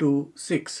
to 6।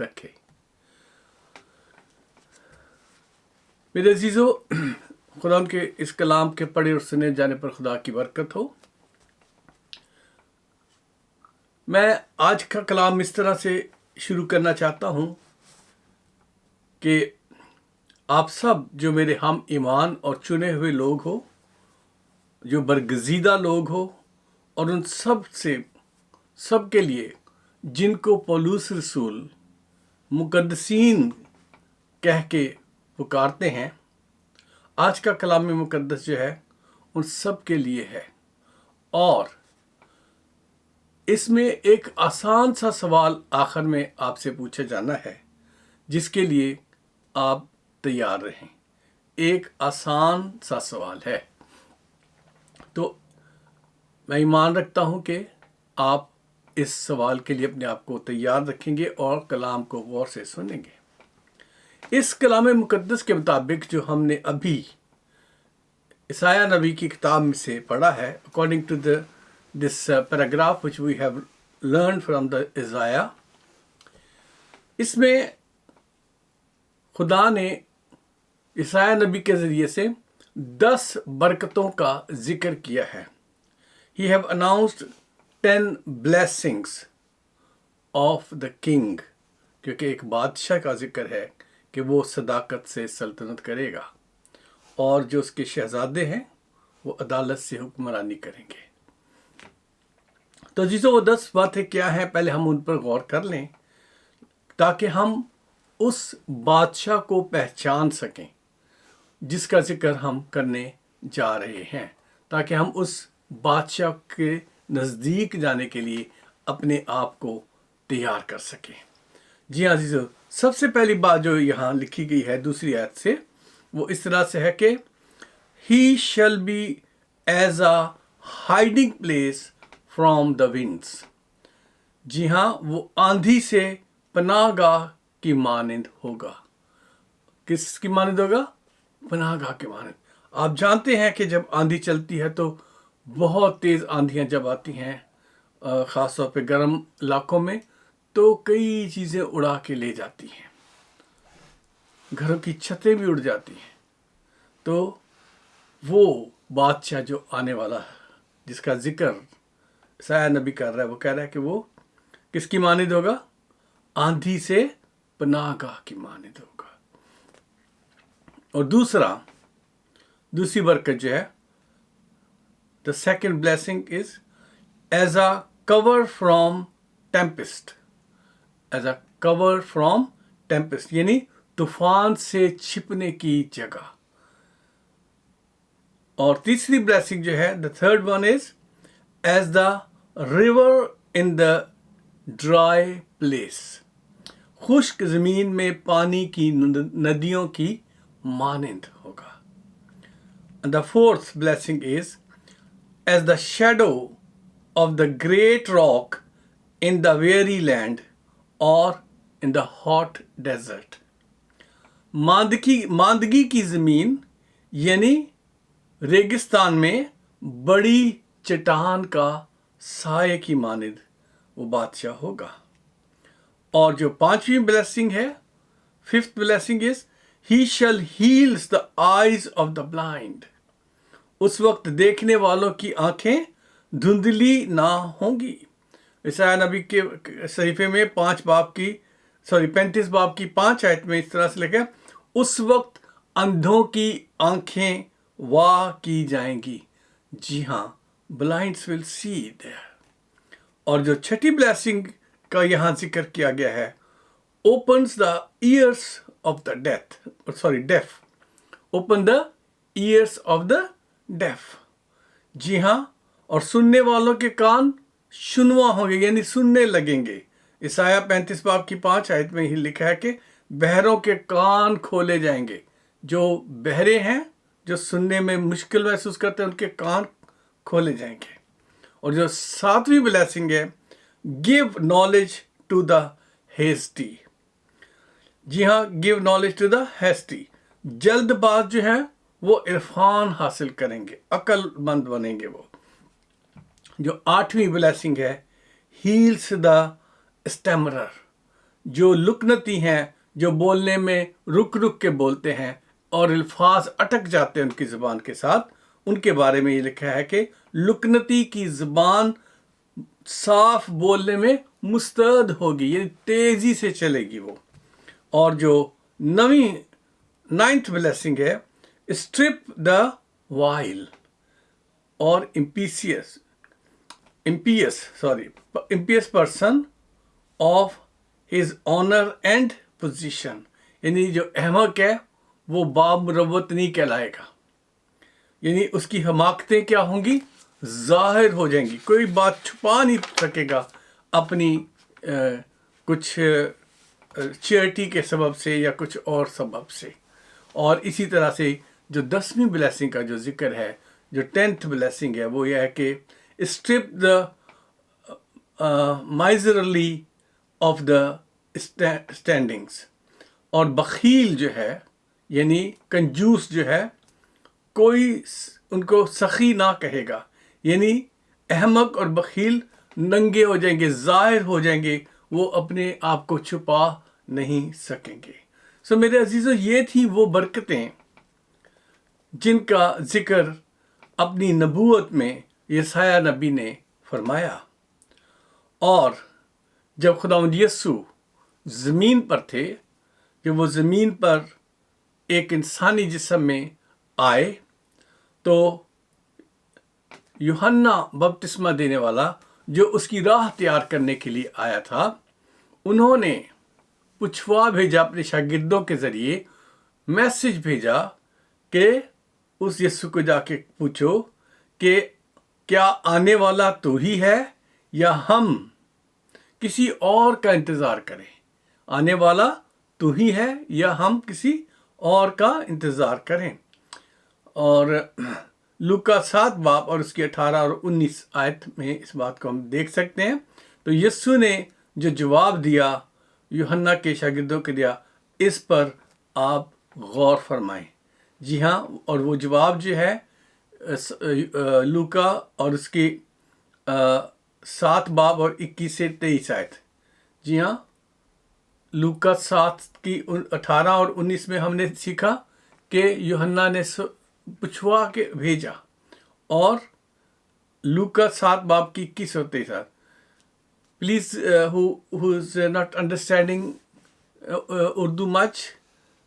رکھے۔ میرے عزیزو، خدا ان کے اس کلام کے پڑھے اور سنے جانے پر خدا کی برکت ہو۔ میں آج کا کلام اس طرح سے شروع کرنا چاہتا ہوں کہ آپ سب جو میرے ہم ایمان اور چنے ہوئے لوگ ہو، جو برگزیدہ لوگ ہو، اور ان سب کے لیے جن کو پولس رسول مقدسین کہہ کے پکارتے ہیں، آج کا کلام مقدس جو ہے ان سب کے لیے ہے۔ اور اس میں ایک آسان سا سوال آخر میں آپ سے پوچھا جانا ہے، جس کے لیے آپ تیار رہیں۔ ایک آسان سا سوال ہے، تو میں ایمان رکھتا ہوں کہ آپ اس سوال کے لیے اپنے آپ کو تیار رکھیں گے اور کلام کو غور سے سنیں گے۔ اس کلام مقدس کے مطابق جو ہم نے ابھی عیسائیہ نبی کی کتاب میں سے پڑھا ہے، according to this paragraph which we have learned from the Isaiah، اس میں خدا نے عیسائیہ نبی کے ذریعے سے 10 برکتوں کا ذکر کیا ہے۔ He have announced 10 blessings of the king، کیونکہ ایک بادشاہ کا ذکر ہے کہ وہ صداقت سے سلطنت کرے گا، اور جو اس کے شہزادے ہیں وہ عدالت سے حکمرانی کریں گے۔ تو عزیزو، وہ 10 باتیں کیا ہیں، پہلے ہم ان پر غور کر لیں تاکہ ہم اس بادشاہ کو پہچان سکیں جس کا ذکر ہم کرنے جا رہے ہیں، تاکہ ہم اس بادشاہ کے نزدیک جانے کے لیے اپنے آپ کو تیار کر سکیں۔ جی ہاں عزیزو، سب سے پہلی بات جو یہاں لکھی گئی ہے دوسری آیت سے، وہ اس طرح سے ہے کہ He shall be as a hiding place from the winds۔ جی ہاں، وہ آندھی سے پناہ گاہ کی مانند ہوگا۔ کس کی مانند ہوگا؟ پناہ گاہ کی مانند۔ آپ جانتے ہیں کہ جب آندھی چلتی ہے تو بہت تیز آندھیاں جب آتی ہیں، خاص طور پہ گرم علاقوں میں، تو کئی چیزیں اڑا کے لے جاتی ہیں، گھروں کی چھتیں بھی اڑ جاتی ہیں۔ تو وہ بادشاہ جو آنے والا ہے، جس کا ذکر عیسائیہ نبی کر رہا ہے، وہ کہہ رہا ہے کہ وہ کس کی مانند ہوگا؟ آندھی سے پناہ گاہ کی مانند ہوگا۔ اور دوسری برکت جو ہے، the second blessing is as a cover from tempest۔ as a cover from tempest یعنی طوفان سے چھپنے کی جگہ۔ اور تیسری بلیسنگ جو ہے، the third one is as the river in the dry place۔ خشک زمین میں پانی کی ندیوں کی مانند ہوگا۔ And the fourth blessing is as the shadow of the great rock in the weary land or in the hot desert۔ ماندگی کی زمین یعنی ریگستان میں بڑی چٹان کا سائے کی مانند وہ بادشاہ ہوگا۔ اور جو پانچویں بلیسنگ ہے، fifth blessing is he shall heals the eyes of the blind۔ اس وقت دیکھنے والوں کی آنکھیں دھندلی نہ ہوں گی۔ عیسائیہ نبی کے صحیفے میں 35 باب کی 5 آیت میں اس طرح سے لکھا ہے، اس وقت اندھوں کی آنکھیں واہ کی جائیں گی۔ جی ہاں، بلائنڈس ول سی there۔ اور جو چھٹی بلیسنگ کا یہاں ذکر کیا گیا ہے، opens the ears of the deaf۔ open the ears of the deaf۔ جی ہاں، اور سننے والوں کے کان شنوا ہوں گے، یعنی سننے لگیں گے۔ عیسائیہ 35 باب کی 5 آیت میں ہی لکھا ہے کہ بہروں کے کان کھولے جائیں گے۔ جو بہرے ہیں، جو سننے میں مشکل محسوس کرتے ہیں، ان کے کان کھولے جائیں گے۔ اور جو 7ویں بلیسنگ ہے، give knowledge to the hasty۔ جی ہاں، give knowledge to the hasty۔ جلد باز جو ہیں وہ عرفان حاصل کریں گے، عقل مند بنیں گے وہ۔ جو 8ویں بلیسنگ ہے، heals the stammerer۔ جو لکنتی ہیں، جو بولنے میں رک رک کے بولتے ہیں اور الفاظ اٹک جاتے ہیں ان کی زبان کے ساتھ، ان کے بارے میں یہ لکھا ہے کہ لکنتی کی زبان صاف بولنے میں مستعد ہوگی، یعنی تیزی سے چلے گی وہ۔ اور جو نائنتھ بلیسنگ ہے، اسٹرپ دا وائل اور impious person of his honour and position, یعنی جو احمق ہے وہ بامروت نہیں کہلائے گا، یعنی اس کی حماقتیں کیا ہوں گی؟ ظاہر ہو جائیں گی، کوئی بات چھپا نہیں سکے گا اپنی کچھ چیئرٹی کے سبب سے یا کچھ اور سبب سے۔ اور اسی طرح سے جو 10ویں بلیسنگ کا جو ذکر ہے، جو 10th بلیسنگ ہے، وہ یہ ہے کہ strip the miserly of the standings, اور بخیل جو ہے یعنی کنجوس جو ہے، کوئی ان کو سخی نہ کہے گا، یعنی احمق اور بخیل ننگے ہو جائیں گے، ظاہر ہو جائیں گے، وہ اپنے آپ کو چھپا نہیں سکیں گے۔ سو میرے عزیزو، یہ تھی وہ برکتیں جن کا ذکر اپنی نبوت میں یسایہ نبی نے فرمایا۔ اور جب خداوند یسوع زمین پر تھے، جب وہ زمین پر ایک انسانی جسم میں آئے، تو یوحنا بپتسمہ دینے والا جو اس کی راہ تیار کرنے کے لیے آیا تھا، انہوں نے پچھوا بھیجا اپنے شاگردوں کے ذریعے، میسج بھیجا کہ اس یسوع کو جا کے پوچھو کہ کیا آنے والا تو ہی ہے یا ہم کسی اور کا انتظار کریں؟ آنے والا تو ہی ہے یا ہم کسی اور کا انتظار کریں؟ اور لوکا 7 باب اور اس کی 18 اور 19 آیت میں اس بات کو ہم دیکھ سکتے ہیں۔ تو یسوع نے جو جواب دیا یوحنا کے شاگردوں کے دیا، اس پر آپ غور فرمائیں۔ جی ہاں، اور وہ جواب جو ہے لوکا اور اس کی 7 باب اور 21 سے 23 آیت۔ جی ہاں، لوکا 7 کی 18 اور 19 میں ہم نے سیکھا کہ یوحنا نے پچھوا کے بھیجا، اور لوکا 7 باب کی 21 اور 23 آیت۔ Please who is not understanding Urdu much,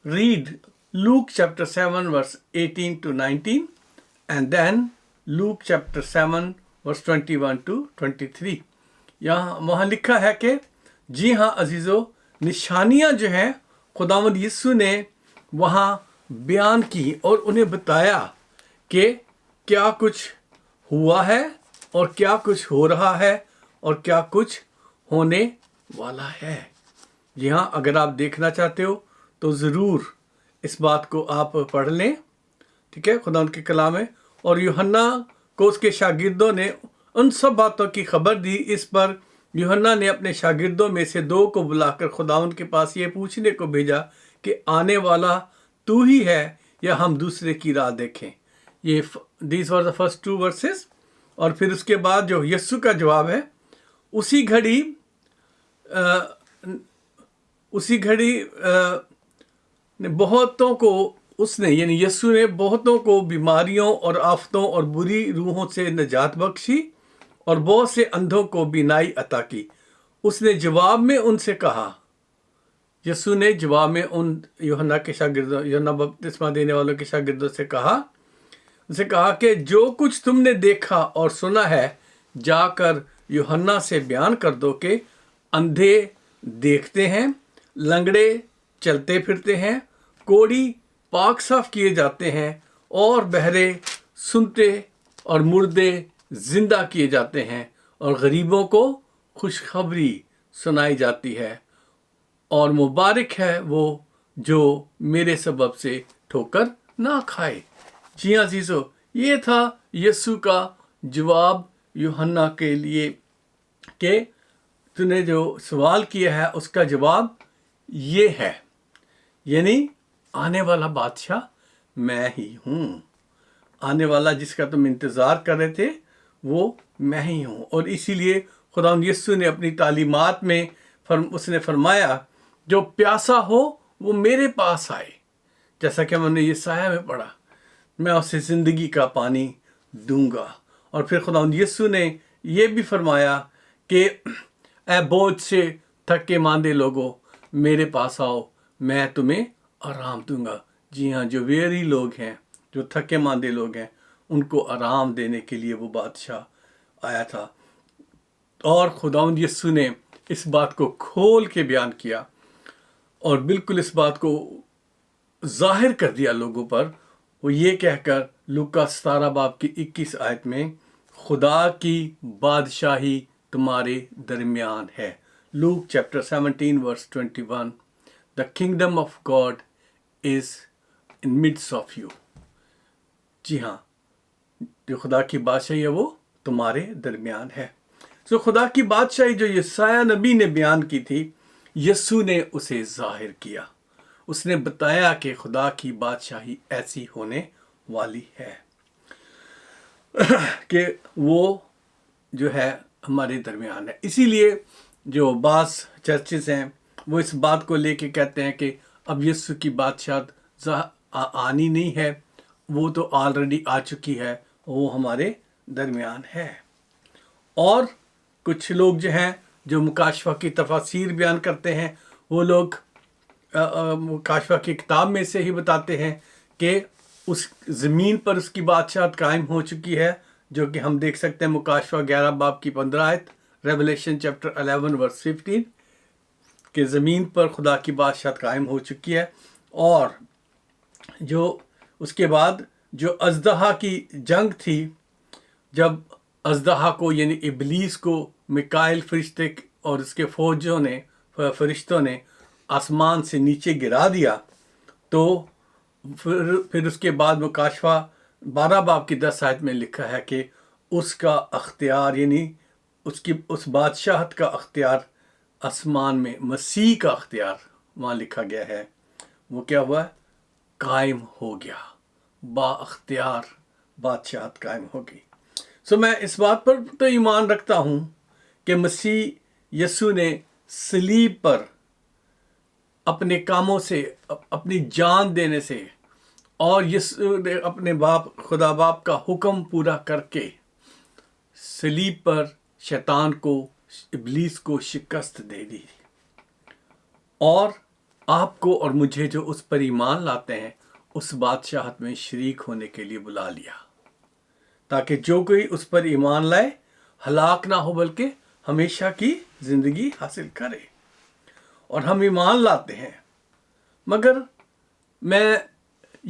read Luke chapter 7 verse 18 to 19 and then Luke chapter 7 verse 21 to 23۔ وہاں لکھا ہے کہ جی ہاں عزیزو، نشانیاں جو ہیں خداوند یسوع نے وہاں بیان کی اور انہیں بتایا کہ کیا کچھ ہوا ہے اور کیا کچھ ہو رہا ہے اور کیا کچھ ہونے والا ہے۔ جی ہاں، اگر آپ دیکھنا چاہتے ہو تو ضرور اس بات کو آپ پڑھ لیں، ٹھیک ہے، خدا ان کے کلام ہے۔ اور یوحنا کو اس کے شاگردوں نے ان سب باتوں کی خبر دی۔ اس پر یوحنا نے اپنے شاگردوں میں سے 2 کو بلا کر خداوند کے پاس یہ پوچھنے کو بھیجا کہ آنے والا تو ہی ہے یا ہم دوسرے کی راہ دیکھیں۔ یہ these were the first 2 verses۔ اور پھر اس کے بعد جو یسوع کا جواب ہے، اسی گھڑی بہتوں کو اس نے، یعنی یسوع نے بہتوں کو بیماریوں اور آفتوں اور بری روحوں سے نجات بخشی اور بہت سے اندھوں کو بینائی عطا کی۔ اس نے جواب میں ان سے کہا، یسوع نے جواب میں ان یوحنا کے شاگردوں، یوحنا بپتسمہ دینے والوں کے شاگردوں سے کہا کہ جو کچھ تم نے دیکھا اور سنا ہے، جا کر یوحنا سے بیان کر دو کہ اندھے دیکھتے ہیں، لنگڑے چلتے پھرتے ہیں، کوڑی پاک صاف کیے جاتے ہیں، اور بہرے سنتے اور مردے زندہ کیے جاتے ہیں، اور غریبوں کو خوشخبری سنائی جاتی ہے، اور مبارک ہے وہ جو میرے سبب سے ٹھوکر نہ کھائے۔ جی ہاں عزیزو، یہ تھا یسوع کا جواب یوحنا کے لیے کہ تو نے جو سوال کیا ہے اس کا جواب یہ ہے، یعنی آنے والا بادشاہ میں ہی ہوں۔ آنے والا جس کا تم انتظار کر رہے تھے وہ میں ہی ہوں۔ اور اسی لیے خداوند یسوع نے اپنی تعلیمات میں اس نے فرمایا جو پیاسا ہو وہ میرے پاس آئے، جیسا کہ ہم نے یسایہ میں پڑھا، میں اسے زندگی کا پانی دوں گا۔ اور پھر خداوند یسوع نے یہ بھی فرمایا کہ اے بوجھ سے تھکے ماندے لوگوں میرے پاس آؤ، میں تمہیں آرام دوں گا۔ جی ہاں، جو ویری لوگ ہیں، جو تھکے ماندے لوگ ہیں، ان کو آرام دینے کے لیے وہ بادشاہ آیا تھا۔ اور خداوند یسوع نے اس بات کو کھول کے بیان کیا اور بالکل اس بات کو ظاہر کر دیا لوگوں پر، وہ یہ کہہ کر لوکا 17 باب کی 21 آیت میں، خدا کی بادشاہی تمہارے درمیان ہے۔ Luke chapter 17 verse 21، the kingdom of God is in midst of you. جی ہاں، جو خدا کی بادشاہی ہے وہ تمہارے درمیان ہے۔ سو خدا کی بادشاہی جو یسایہ نبی نے بیان کی تھی، یسوع نے اسے ظاہر کیا۔ اس نے بتایا کہ خدا کی بادشاہی ایسی ہونے والی ہے کہ وہ جو ہے ہمارے درمیان ہے۔ اسی لیے جو بعض چرچز ہیں وہ اس بات کو لے کے کہتے ہیں کہ اب یسوع کی بادشاہت آنی نہیں ہے، وہ تو آلریڈی آ چکی ہے، وہ ہمارے درمیان ہے۔ اور کچھ لوگ جو ہیں جو مکاشفہ کی تفاسیر بیان کرتے ہیں، وہ لوگ مکاشفہ کی کتاب میں سے ہی بتاتے ہیں کہ اس زمین پر اس کی بادشاہت قائم ہو چکی ہے، جو کہ ہم دیکھ سکتے ہیں مکاشفہ 11 باب کی 15 آیت، ریولیشن چیپٹر 11 ورس 15، کہ زمین پر خدا کی بادشاہت قائم ہو چکی ہے۔ اور جو اس کے بعد جو اژدہا کی جنگ تھی، جب اژدہا کو یعنی ابلیس کو میکائیل فرشتے اور اس کے فرشتوں نے آسمان سے نیچے گرا دیا، تو پھر اس کے بعد مکاشفہ 12 باب کی 10 آیت میں لکھا ہے کہ اس کا اختیار یعنی اس بادشاہت کا اختیار آسمان میں، مسیح کا اختیار وہاں لکھا گیا ہے، وہ کیا ہوا؟ قائم ہو گیا، با اختیار بادشاہت قائم ہوگی۔ سو میں اس بات پر تو ایمان رکھتا ہوں کہ مسیح یسوع نے صلیب پر اپنے کاموں سے، اپنی جان دینے سے، اور یسوع نے اپنے خدا باپ کا حکم پورا کر کے صلیب پر شیطان کو، ابلیس کو شکست دے دی، اور آپ کو اور مجھے جو اس پر ایمان لاتے ہیں اس بادشاہت میں شریک ہونے کے لیے بلا لیا، تاکہ جو کوئی اس پر ایمان لائے ہلاک نہ ہو بلکہ ہمیشہ کی زندگی حاصل کرے۔ اور ہم ایمان لاتے ہیں، مگر میں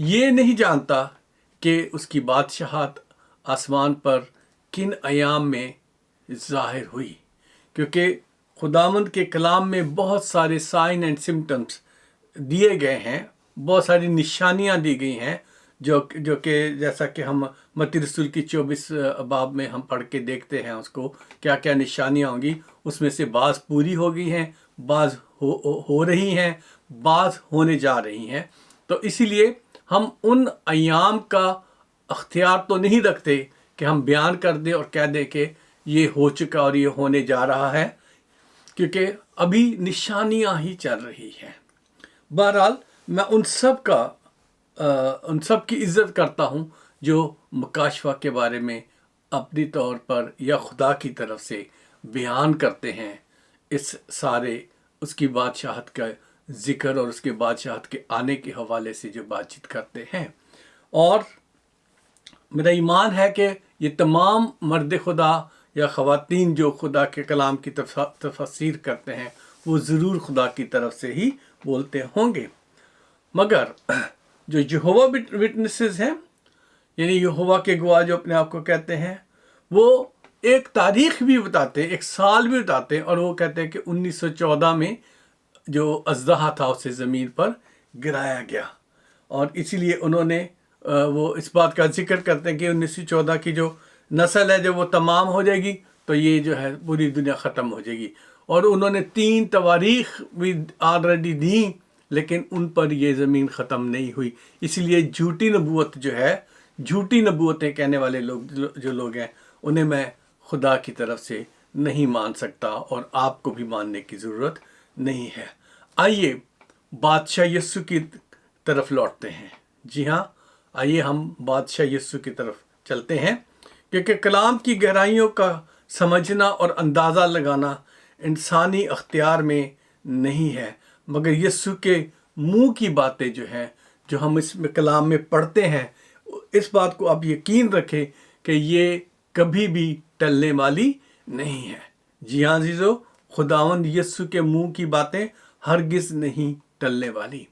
یہ نہیں جانتا کہ اس کی بادشاہت آسمان پر کن ایام میں ظاہر ہوئی، کیونکہ خداوند کے کلام میں بہت سارے سائن اینڈ سمٹمز دیے گئے ہیں، بہت ساری نشانیاں دی گئی ہیں، جو کہ جیسا کہ ہم متی رسول کی 24 باب میں ہم پڑھ کے دیکھتے ہیں اس کو، کیا کیا نشانیاں ہوں گی، اس میں سے بعض پوری ہو گئی ہیں، بعض ہو رہی ہیں، بعض ہونے جا رہی ہیں۔ تو اسی لیے ہم ان ایام کا اختیار تو نہیں رکھتے کہ ہم بیان کر دیں اور کہہ دیں کہ یہ ہو چکا اور یہ ہونے جا رہا ہے، کیونکہ ابھی نشانیاں ہی چل رہی ہیں۔ بہرحال میں ان سب کی عزت کرتا ہوں جو مکاشفہ کے بارے میں اپنی طور پر یا خدا کی طرف سے بیان کرتے ہیں، اس کی بادشاہت کا ذکر اور اس کے بادشاہت کے آنے کے حوالے سے جو بات چیت کرتے ہیں۔ اور میرا ایمان ہے کہ یہ تمام مرد خدا یا خواتین جو خدا کے کلام کی تفسیر کرتے ہیں وہ ضرور خدا کی طرف سے ہی بولتے ہوں گے، مگر جو یہوہ وٹنسز ہیں، یعنی یہوہ کے گواہ جو اپنے آپ کو کہتے ہیں، وہ ایک تاریخ بھی بتاتے ہیں، ایک سال بھی بتاتے ہیں، اور وہ کہتے ہیں کہ 1914 میں جو اژدہا تھا اسے زمین پر گرایا گیا، اور اسی لیے انہوں نے وہ اس بات کا ذکر کرتے ہیں کہ 1914 کی جو نسل ہے جب وہ تمام ہو جائے گی تو یہ جو ہے پوری دنیا ختم ہو جائے گی۔ اور انہوں نے 3 تواریخ بھی آلریڈی دیں، لیکن ان پر یہ زمین ختم نہیں ہوئی۔ اس لیے جھوٹی نبوت جو ہے، جھوٹی نبوتیں کہنے والے لوگ جو لوگ ہیں، انہیں میں خدا کی طرف سے نہیں مان سکتا اور آپ کو بھی ماننے کی ضرورت نہیں ہے۔ آئیے بادشاہ یسوع کی طرف لوٹتے ہیں۔ جی ہاں، آئیے ہم بادشاہ یسوع کی طرف چلتے ہیں، کیونکہ کلام کی گہرائیوں کا سمجھنا اور اندازہ لگانا انسانی اختیار میں نہیں ہے، مگر یسوع کے منہ کی باتیں جو ہیں، جو ہم اس میں کلام میں پڑھتے ہیں، اس بات کو آپ یقین رکھیں کہ یہ کبھی بھی ٹلنے والی نہیں ہے۔ جی ہاں عزیزو، خداوند یسوع کے منہ کی باتیں ہرگز نہیں ٹلنے والی۔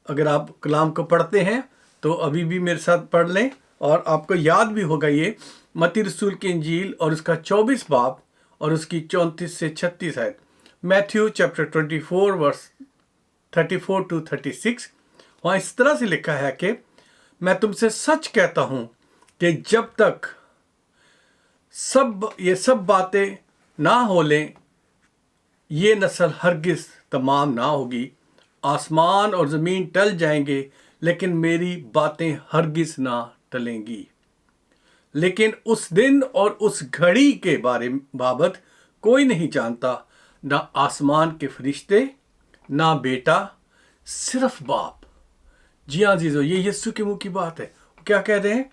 اگر آپ کلام کو پڑھتے ہیں تو ابھی بھی میرے ساتھ پڑھ لیں، اور آپ کو یاد بھی ہوگا یہ متی رسول کی انجیل اور اس کا 24 باب اور اس کی 34 سے 36 آیت، میتھیو چیپٹر 24 ورس 34 to 36۔ وہاں اس طرح سے لکھا ہے کہ میں تم سے سچ کہتا ہوں کہ جب تک یہ سب باتیں نہ ہو لیں، یہ نسل ہرگز تمام نہ ہوگی۔ آسمان اور زمین ٹل جائیں گے، لیکن میری باتیں ہرگز نہ ٹلیں گی۔ لیکن اس دن اور اس گھڑی کے بابت کوئی نہیں جانتا، نہ آسمان کے فرشتے، نہ بیٹا، صرف باپ۔ جی ہاں عزیزو، یہ یسوع کے منہ کی بات ہے۔ وہ کیا کہہ رہے ہیں؟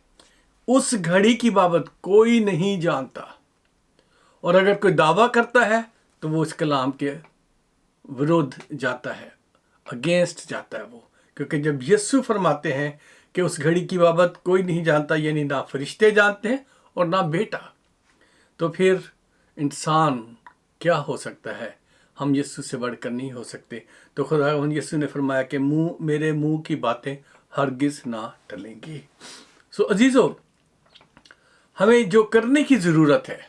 اس گھڑی کی بابت کوئی نہیں جانتا، اور اگر کوئی دعویٰ کرتا ہے تو وہ اس کلام کے ورودھ جاتا ہے، اگینسٹ جاتا ہے وہ، کیونکہ جب یسوع فرماتے ہیں کہ اس گھڑی کی بابت کوئی نہیں جانتا، یعنی نہ فرشتے جانتے ہیں اور نہ بیٹا، تو پھر انسان کیا ہو سکتا ہے؟ ہم یسوع سے بڑھ کر نہیں ہو سکتے۔ تو خداوند یسوع نے فرمایا کہ میرے منہ کی باتیں ہرگز نہ ٹلیں گی۔ سو عزیزو، ہمیں جو کرنے کی ضرورت ہے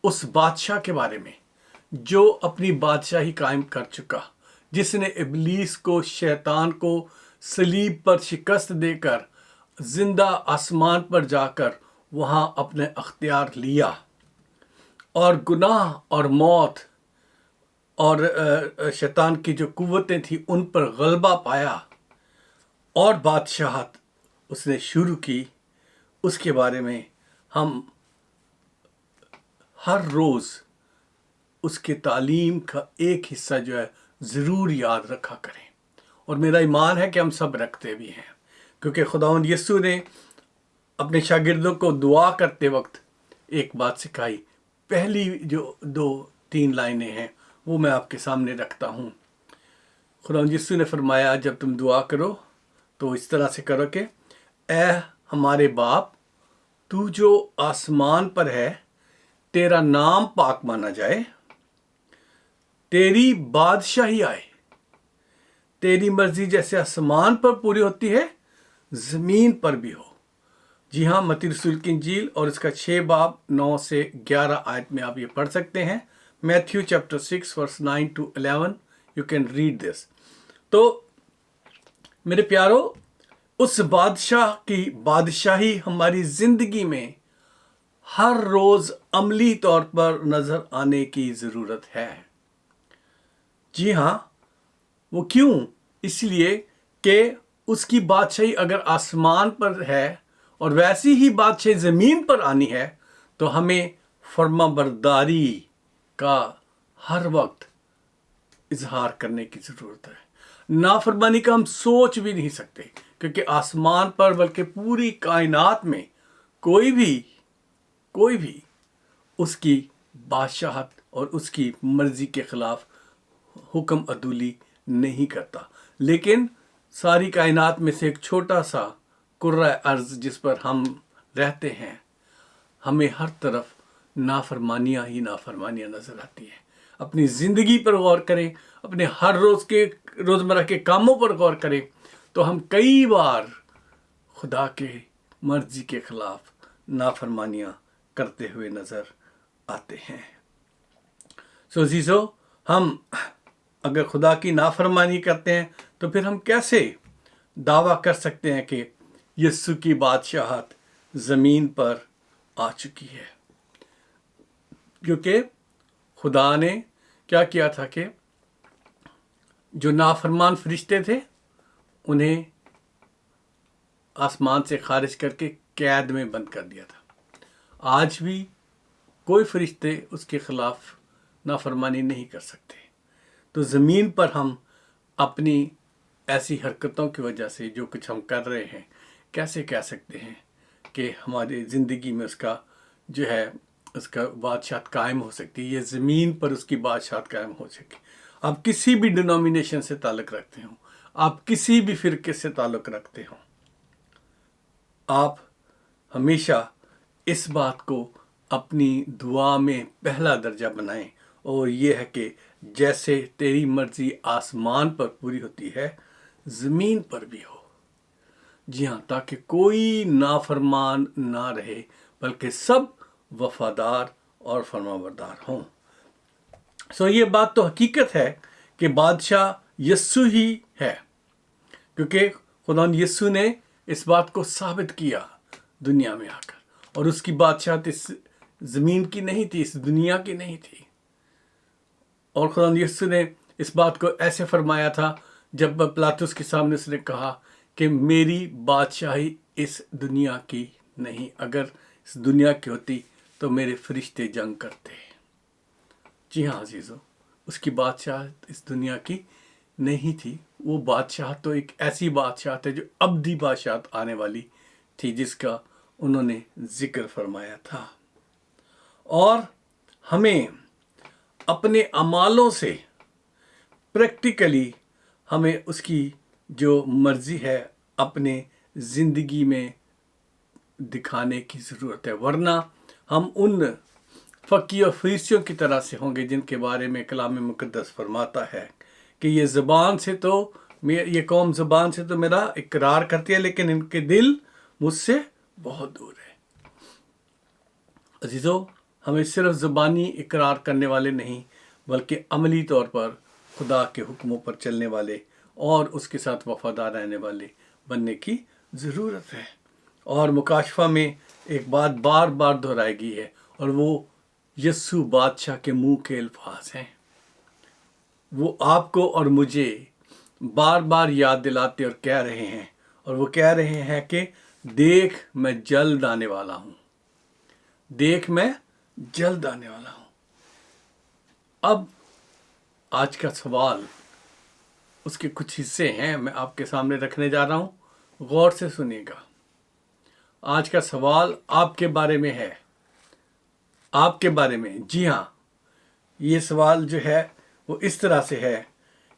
اس بادشاہ کے بارے میں جو اپنی بادشاہی قائم کر چکا، جس نے ابلیس کو، شیطان کو صلیب پر شکست دے کر زندہ آسمان پر جا کر وہاں اپنے اختیار لیا، اور گناہ اور موت اور شیطان کی جو قوتیں تھیں ان پر غلبہ پایا، اور بادشاہت اس نے شروع کی، اس کے بارے میں ہم ہر روز اس کے تعلیم کا ایک حصہ جو ہے ضرور یاد رکھا کریں، اور میرا ایمان ہے کہ ہم سب رکھتے بھی ہیں، کیونکہ خداوند یسوع نے اپنے شاگردوں کو دعا کرتے وقت ایک بات سکھائی۔ پہلی جو 2-3 لائنیں ہیں وہ میں آپ کے سامنے رکھتا ہوں۔ خداوند یسوع نے فرمایا جب تم دعا کرو تو اس طرح سے کرو کہ اے ہمارے باپ، تو جو آسمان پر ہے، تیرا نام پاک مانا جائے، تیری بادشاہی آئے، تیری مرضی جیسے آسمان پر پوری ہوتی ہے زمین پر بھی ہو۔ جی ہاں، متی رسول کی انجیل اور اس کا 6 باب 9 سے 11 آیت میں آپ یہ پڑھ سکتے ہیں۔ Matthew chapter 6 verse 9 to 11، you can read this. تو میرے پیارو، اس بادشاہ کی بادشاہی ہماری زندگی میں ہر روز عملی طور پر نظر آنے کی ضرورت ہے۔ جی ہاں، وہ کیوں؟ اس لیے کہ اس کی بادشاہی اگر آسمان پر ہے اور ویسی ہی بادشاہی زمین پر آنی ہے، تو ہمیں فرما برداری کا ہر وقت اظہار کرنے کی ضرورت ہے۔ نافرمانی کا ہم سوچ بھی نہیں سکتے، کیونکہ آسمان پر بلکہ پوری کائنات میں کوئی بھی اس کی بادشاہت اور اس کی مرضی کے خلاف حکم عدولی نہیں کرتا۔ لیکن ساری کائنات میں سے ایک چھوٹا سا کرۂ ارض جس پر ہم رہتے ہیں، ہمیں ہر طرف نافرمانیاں ہی نافرمانیاں نظر آتی ہیں۔ اپنی زندگی پر غور کریں، اپنے ہر روزمرہ کے کاموں پر غور کریں، تو ہم کئی بار خدا کے مرضی کے خلاف نافرمانیاں کرتے ہوئے نظر آتے ہیں۔ سو عزیزو، ہم اگر خدا کی نافرمانی کرتے ہیں تو پھر ہم کیسے دعویٰ کر سکتے ہیں کہ یسوع کی بادشاہت زمین پر آ چکی ہے؟ کیونکہ خدا نے کیا کیا تھا کہ جو نافرمان فرشتے تھے انہیں آسمان سے خارج کر کے قید میں بند کر دیا تھا۔ آج بھی کوئی فرشتے اس کے خلاف نافرمانی نہیں کر سکتے. تو زمین پر ہم اپنی ایسی حرکتوں کی وجہ سے جو کچھ ہم کر رہے ہیں کیسے کہہ سکتے ہیں کہ ہماری زندگی میں اس کا جو ہے اس کا بادشاہت قائم ہو سکتی ہے، یہ زمین پر اس کی بادشاہت قائم ہو سکے. آپ کسی بھی ڈینومینیشن سے تعلق رکھتے ہوں، آپ کسی بھی فرقے سے تعلق رکھتے ہوں، آپ ہمیشہ اس بات کو اپنی دعا میں پہلا درجہ بنائیں، اور یہ ہے کہ جیسے تیری مرضی آسمان پر پوری ہوتی ہے زمین پر بھی ہو. جی ہاں، تاکہ کوئی نافرمان نہ رہے بلکہ سب وفادار اور فرمانبردار ہوں. یہ بات تو حقیقت ہے کہ بادشاہ یسوع ہی ہے، کیونکہ خدا یسوع نے اس بات کو ثابت کیا دنیا میں آ کر، اور اس کی بادشاہت اس زمین کی نہیں تھی، اس دنیا کی نہیں تھی. اور خدا یسوع نے اس بات کو ایسے فرمایا تھا جب پلاطس کے سامنے اس نے کہا کہ میری بادشاہی اس دنیا کی نہیں، اگر اس دنیا کی ہوتی تو میرے فرشتے جنگ کرتے. جی ہاں عزیزو، اس کی بادشاہت اس دنیا کی نہیں تھی. وہ بادشاہت تو ایک ایسی بادشاہت ہے جو ابدی بادشاہت آنے والی تھی، جس کا انہوں نے ذکر فرمایا تھا. اور ہمیں اپنے اعمالوں سے پریکٹیکلی ہمیں اس کی جو مرضی ہے اپنے زندگی میں دکھانے کی ضرورت ہے، ورنہ ہم ان فقی اور فریسیوں کی طرح سے ہوں گے جن کے بارے میں کلام مقدس فرماتا ہے کہ یہ قوم زبان سے تو میرا اقرار کرتی ہے لیکن ان کے دل مجھ سے بہت دور ہے. عزیزو، ہمیں صرف زبانی اقرار کرنے والے نہیں بلکہ عملی طور پر خدا کے حکموں پر چلنے والے اور اس کے ساتھ وفادار رہنے والے بننے کی ضرورت ہے. اور مکاشفہ میں ایک بات بار بار دہرائی گئی ہے، اور وہ یسوع بادشاہ کے منہ کے الفاظ ہیں. وہ آپ کو اور مجھے بار بار یاد دلاتے اور کہہ رہے ہیں، اور وہ کہہ رہے ہیں کہ دیکھ میں جلد آنے والا ہوں، دیکھ میں جلد آنے والا ہوں. اب آج کا سوال، اس کے کچھ حصے ہیں میں آپ کے سامنے رکھنے جا رہا ہوں، غور سے سنیے گا. آج کا سوال آپ کے بارے میں ہے، آپ کے بارے میں. جی ہاں، یہ سوال جو ہے وہ اس طرح سے ہے،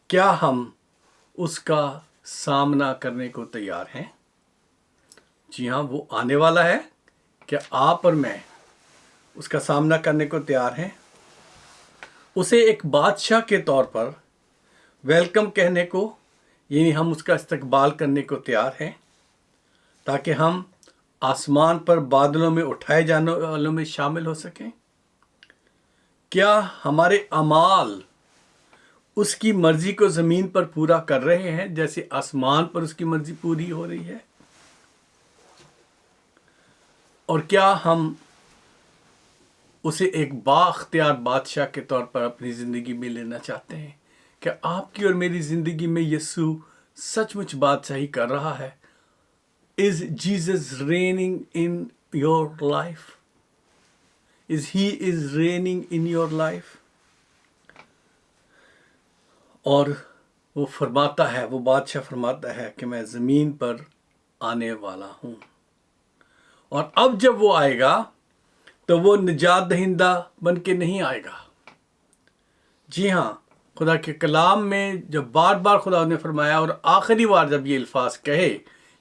کیا ہم اس کا سامنا کرنے کو تیار ہیں؟ جی ہاں، وہ آنے والا ہے. کیا آپ اور میں اس کا سامنا کرنے کو تیار ہیں؟ اسے ایک بادشاہ کے طور پر ویلکم کہنے کو، یعنی ہم اس کا استقبال کرنے کو تیار ہیں تاکہ ہم آسمان پر بادلوں میں اٹھائے جانے والوں میں شامل ہو سکیں. کیا ہمارے اعمال اس کی مرضی کو زمین پر پورا کر رہے ہیں جیسے آسمان پر اس کی مرضی پوری ہو رہی ہے؟ اور کیا ہم اسے ایک بااختیار بادشاہ کے طور پر اپنی زندگی میں لینا چاہتے ہیں؟ کیا آپ کی اور میری زندگی میں یسوع سچ مچ بادشاہی کر رہا ہے؟ Is Jesus reigning in your life? He is reigning in your life? اور وہ فرماتا ہے، وہ بادشاہ فرماتا ہے کہ میں زمین پر آنے والا ہوں. اور اب جب وہ آئے گا تو وہ نجات دہندہ بن کے نہیں آئے گا. جی ہاں، خدا کے کلام میں جب بار بار خدا نے فرمایا اور آخری بار جب یہ الفاظ کہے،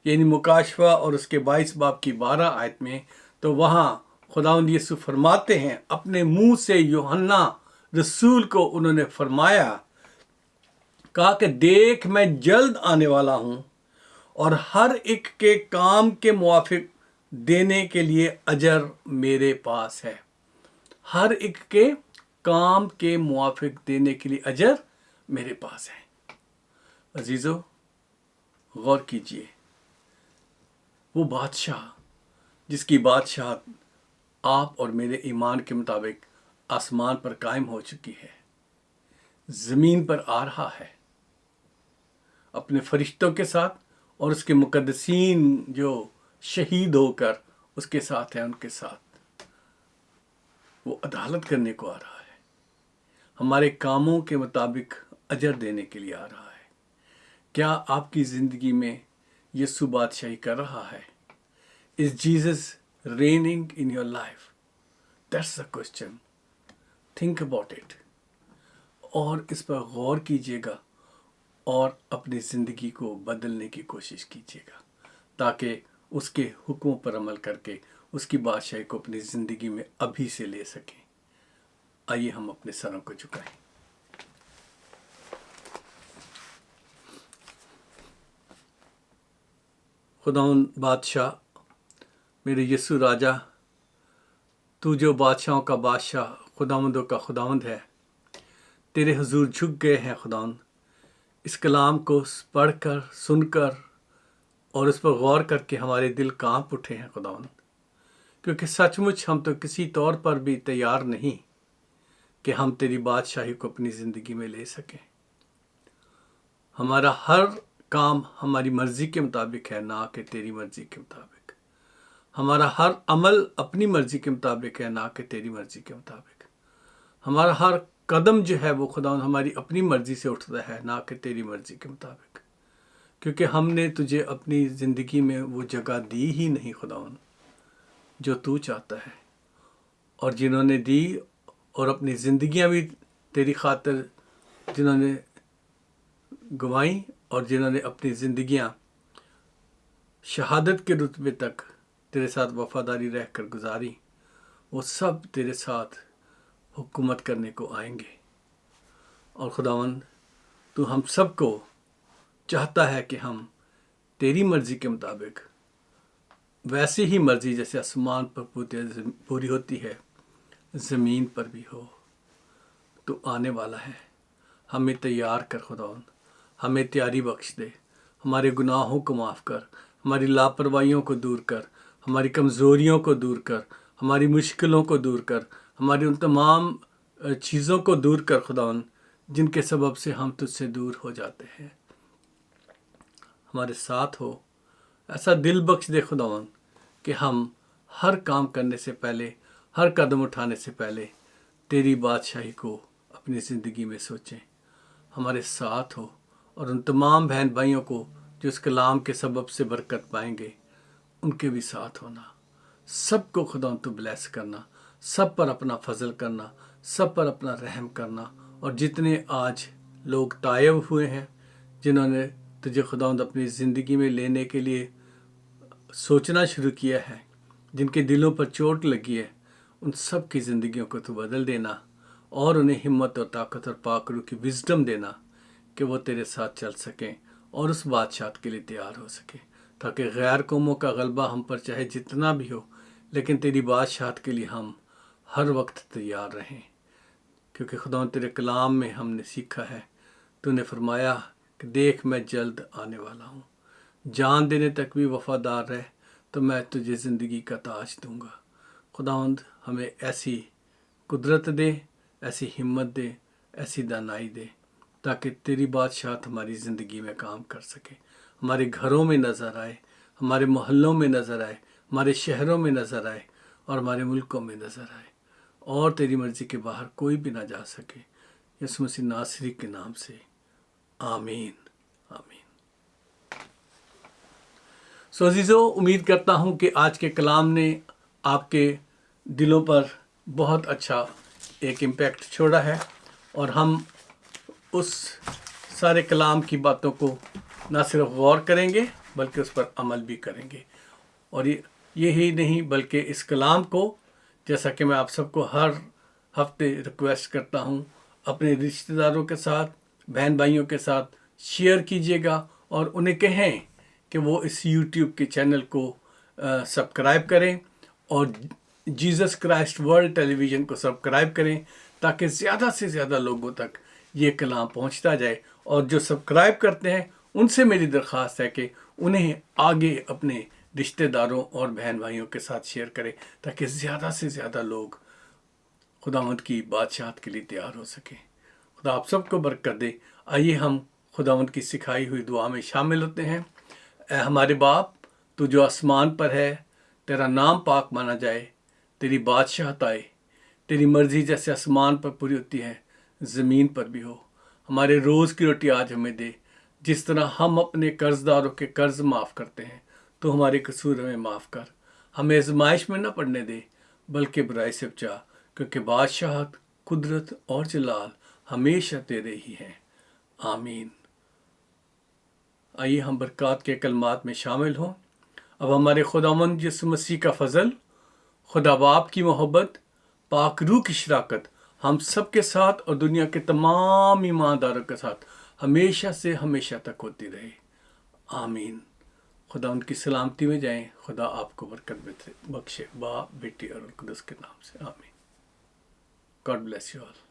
یعنی مکاشفہ اور اس کے 22 باب کی 12 آیت میں، تو وہاں خداوند یسوع فرماتے ہیں، اپنے منہ سے یوحنا رسول کو انہوں نے فرمایا، کہا کہ دیکھ میں جلد آنے والا ہوں اور ہر ایک کے کام کے موافق دینے کے لیے اجر میرے پاس ہے. ہر ایک کے کام کے موافق دینے کے لیے اجر میرے پاس ہے. عزیزو، غور کیجئے، وہ بادشاہ جس کی بادشاہت آپ اور میرے ایمان کے مطابق آسمان پر قائم ہو چکی ہے، زمین پر آ رہا ہے اپنے فرشتوں کے ساتھ، اور اس کے مقدسین جو شہید ہو کر اس کے ساتھ ہیں ان کے ساتھ. وہ عدالت کرنے کو آ رہا ہے، ہمارے کاموں کے مطابق اجر دینے کے لیے آ رہا ہے۔ کیا آپ کی زندگی میں یسوع بادشاہی کر رہا ہے؟ Is Jesus reigning in your life? That's the question. Think about it. اور اس پر غور کیجیے گا اور اپنی زندگی کو بدلنے کی کوشش کیجیے گا تاکہ اس کے حکموں پر عمل کر کے اس کی بادشاہی کو اپنی زندگی میں ابھی سے لے سکیں۔ آئیے ہم اپنے سروں کو جھکائیں۔ خداوند بادشاہ، میرے یسوع راجا، تو جو بادشاہوں کا بادشاہ، خداوندوں کا خداوند ہے، تیرے حضور جھک گئے ہیں خداوند، اس کلام کو پڑھ کر، سن کر اور اس پر غور کر کے ہمارے دل کانپ اٹھے ہیں خداوند، کیونکہ سچ مچ ہم تو کسی طور پر بھی تیار نہیں کہ ہم تیری بادشاہی کو اپنی زندگی میں لے سکیں۔ ہمارا ہر کام ہماری مرضی کے مطابق ہے، نہ کہ تیری مرضی کے مطابق۔ ہمارا ہر عمل اپنی مرضی کے مطابق ہے، نہ کہ تیری مرضی کے مطابق۔ ہمارا ہر قدم جو ہے وہ خداوند ہماری اپنی مرضی سے اٹھتا ہے، نہ کہ تیری مرضی کے مطابق، کیونکہ ہم نے تجھے اپنی زندگی میں وہ جگہ دی ہی نہیں خداوند جو تو چاہتا ہے۔ اور جنہوں نے دی اور اپنی زندگیاں بھی تیری خاطر جنہوں نے گنوائیں اور جنہوں نے اپنی زندگیاں شہادت کے رتبے تک تیرے ساتھ وفاداری رہ کر گزاری، وہ سب تیرے ساتھ حکومت کرنے کو آئیں گے۔ اور خداوند تو ہم سب کو چاہتا ہے کہ ہم تیری مرضی کے مطابق، ویسی ہی مرضی جیسے آسمان پر پوری ہوتی ہے زمین پر بھی ہو۔ تو آنے والا ہے، ہمیں تیار کر خداوند، ہمیں تیاری بخش دے، ہمارے گناہوں کو معاف کر، ہماری لاپرواہیوں کو دور کر، ہماری کمزوریوں کو دور کر، ہماری مشکلوں کو دور کر، ہماری ان تمام چیزوں کو دور کر خداوند جن کے سبب سے ہم تجھ سے دور ہو جاتے ہیں۔ ہمارے ساتھ ہو، ایسا دل بخش دے خداوند کہ ہم ہر کام کرنے سے پہلے، ہر قدم اٹھانے سے پہلے تیری بادشاہی کو اپنی زندگی میں سوچیں۔ ہمارے ساتھ ہو اور ان تمام بہن بھائیوں کو جو اس کلام کے سبب سے برکت پائیں گے، ان کے بھی ساتھ ہونا۔ سب کو خداوند تو بلیس کرنا، سب پر اپنا فضل کرنا، سب پر اپنا رحم کرنا۔ اور جتنے آج لوگ تائب ہوئے ہیں، جنہوں نے تجھے خداوند اپنی زندگی میں لینے کے لیے سوچنا شروع کیا ہے، جن کے دلوں پر چوٹ لگی ہے، ان سب کی زندگیوں کو تو بدل دینا اور انہیں ہمت اور طاقت اور پاک روح کی وزڈم دینا کہ وہ تیرے ساتھ چل سکیں اور اس بادشاہت کے لیے تیار ہو سکیں، تاکہ غیر قوموں کا غلبہ ہم پر چاہے جتنا بھی ہو، لیکن تیری بادشاہت کے لیے ہم ہر وقت تیار رہیں۔ کیونکہ خداوند تیرے کلام میں ہم نے سیکھا ہے، تو نے فرمایا کہ دیکھ میں جلد آنے والا ہوں، جان دینے تک بھی وفادار رہ تو میں تجھے زندگی کا تاج دوں گا۔ خداوند ہمیں ایسی قدرت دے، ایسی ہمت دے، ایسی دانائی دے، تاکہ تیری بادشاہت ہماری زندگی میں کام کر سکے، ہمارے گھروں میں نظر آئے، ہمارے محلوں میں نظر آئے، ہمارے شہروں میں نظر آئے اور ہمارے ملکوں میں نظر آئے، اور تیری مرضی کے باہر کوئی بھی نہ جا سکے۔ یسوع مسیح ناصری کے نام سے آمین، آمین۔ سو عزیزو، امید کرتا ہوں کہ آج کے کلام نے آپ کے دلوں پر بہت اچھا ایک امپیکٹ چھوڑا ہے، اور ہم اس سارے کلام کی باتوں کو نہ صرف غور کریں گے بلکہ اس پر عمل بھی کریں گے۔ اور یہی نہیں بلکہ اس کلام کو، جیسا کہ میں آپ سب کو ہر ہفتے ریکویسٹ کرتا ہوں، اپنے رشتہ داروں کے ساتھ، بہن بھائیوں کے ساتھ شیئر کیجیے گا، اور انہیں کہیں کہ وہ اس یوٹیوب کے چینل کو سبسکرائب کریں اور جیزس کرائسٹ ورلڈ ٹیلی ویژن کو سبسکرائب کریں، تاکہ زیادہ سے زیادہ لوگوں تک یہ کلام پہنچتا جائے۔ اور جو سبسکرائب کرتے ہیں ان سے میری درخواست ہے کہ انہیں آگے اپنے رشتہ داروں اور بہن بھائیوں کے ساتھ شیئر کریں، تاکہ زیادہ سے زیادہ لوگ خداوند کی بادشاہت کے لیے تیار ہو سکیں۔ خدا آپ سب کو برکت دے۔ آئیے ہم خداوند کی سکھائی ہوئی دعا میں شامل ہوتے ہیں۔ اے ہمارے باپ، تو جو آسمان پر ہے، تیرا نام پاک مانا جائے، تیری بادشاہت آئے، تیری مرضی جیسے آسمان پر پوری ہوتی ہے زمین پر بھی ہو. ہمارے روز کی روٹی آج ہمیں دے. جس طرح ہم اپنے قرض داروں کے قرض معاف کرتے ہیں تو ہمارے قصور ہمیں معاف کر. ہمیں آزمائش میں نہ پڑنے دے بلکہ برائی سے بچا، کیونکہ بادشاہت، قدرت اور جلال ہمیشہ تیرے ہی ہیں. آمین. آئیے ہم برکات کے کلمات میں شامل ہوں. اب ہمارے خداوند یسوع مسیح کا فضل، خدا باپ کی محبت، پاک روح کی شراکت ہم سب کے ساتھ اور دنیا کے تمام ایمانداروں کے ساتھ ہمیشہ سے ہمیشہ تک ہوتی رہے. آمین. خدا ان کی سلامتی میں جائیں. خدا آپ کو برکت بخشے، باپ، بیٹی اور روح القدس کے نام سے. آمین. God bless you all.